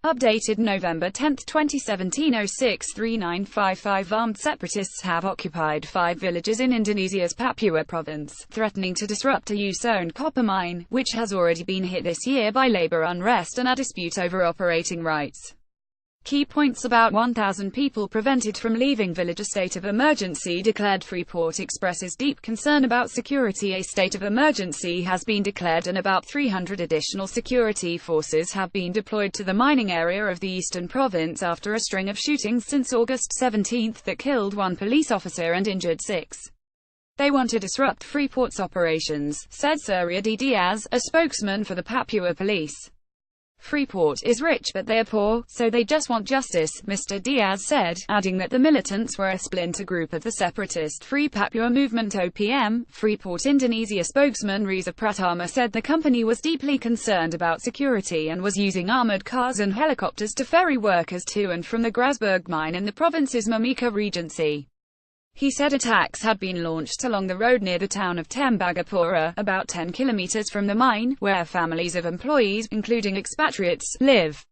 Updated November 10, 2017 063955. Armed separatists have occupied 5 villages in Indonesia's Papua province, threatening to disrupt a US-owned copper mine, which has already been hit this year by labor unrest and a dispute over operating rights. Key points: about 1,000 people prevented from leaving village. A state of emergency declared. Freeport expresses deep concern about security. A state of emergency has been declared and about 300 additional security forces have been deployed to the mining area of the eastern province after a string of shootings since August 17 that killed 1 police officer and injured 6. They want to disrupt Freeport's operations, said Surya D. Diaz, a spokesman for the Papua police. Freeport is rich but they are poor, so they just want justice, Mr. Diaz said, adding that the militants were a splinter group of the separatist Free Papua movement (OPM). Freeport Indonesia spokesman Reza Pratama said the company was deeply concerned about security and was using armored cars and helicopters to ferry workers to and from the Grasberg mine in the province's Mimika Regency. He said attacks had been launched along the road near the town of Tembagapura, about 10 kilometers from the mine, where families of employees, including expatriates, live.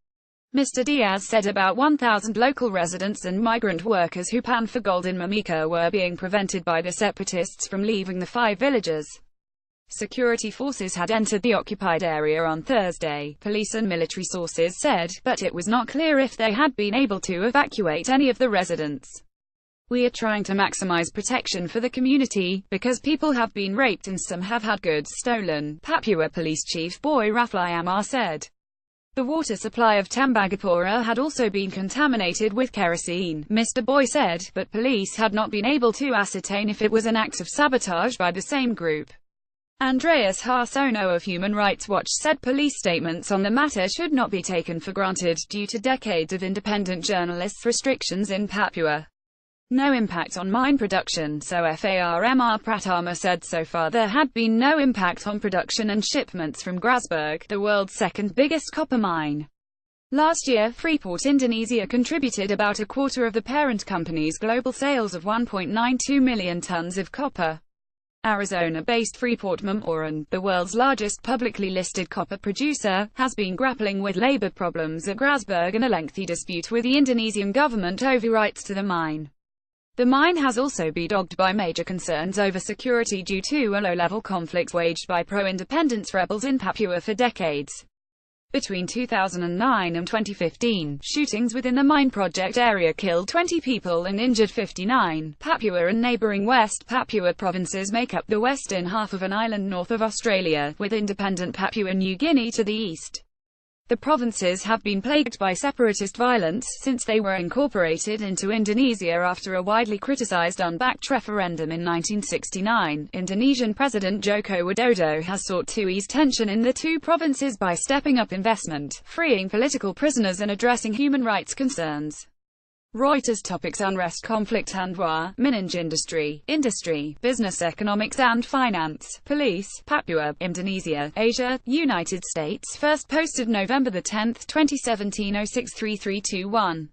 Mr. Diaz said about 1,000 local residents and migrant workers who pan for gold in Mimika were being prevented by the separatists from leaving the 5 villages. Security forces had entered the occupied area on Thursday, police and military sources said, but it was not clear if they had been able to evacuate any of the residents. We are trying to maximize protection for the community, because people have been raped and some have had goods stolen, Papua Police Chief Boy Rafli Amar said. The water supply of Tembagapura had also been contaminated with kerosene, Mr. Boy said, but police had not been able to ascertain if it was an act of sabotage by the same group. Andreas Harsono of Human Rights Watch said police statements on the matter should not be taken for granted, due to decades of independent journalists' restrictions in Papua. No impact on mine production, so FARMR Pratama said so far there had been no impact on production and shipments from Grasberg, the world's second biggest copper mine. Last year, Freeport Indonesia contributed about a quarter of the parent company's global sales of 1.92 million tons of copper. Arizona-based Freeport Moran, the world's largest publicly listed copper producer, has been grappling with labor problems at Grasberg and a lengthy dispute with the Indonesian government over rights to the mine. The mine has also been dogged by major concerns over security due to a low-level conflict waged by pro-independence rebels in Papua for decades. Between 2009 and 2015, shootings within the mine project area killed 20 people and injured 59. Papua and neighbouring West Papua provinces make up the western half of an island north of Australia, with independent Papua New Guinea to the east. The provinces have been plagued by separatist violence since they were incorporated into Indonesia after a widely criticized unbacked referendum in 1969. Indonesian President Joko Widodo has sought to ease tension in the 2 provinces by stepping up investment, freeing political prisoners and addressing human rights concerns. Reuters. Topics: unrest, conflict and war. Minage industry, business, economics and finance. Police, Papua, Indonesia, Asia, United States. First posted November 10, 2017 063321.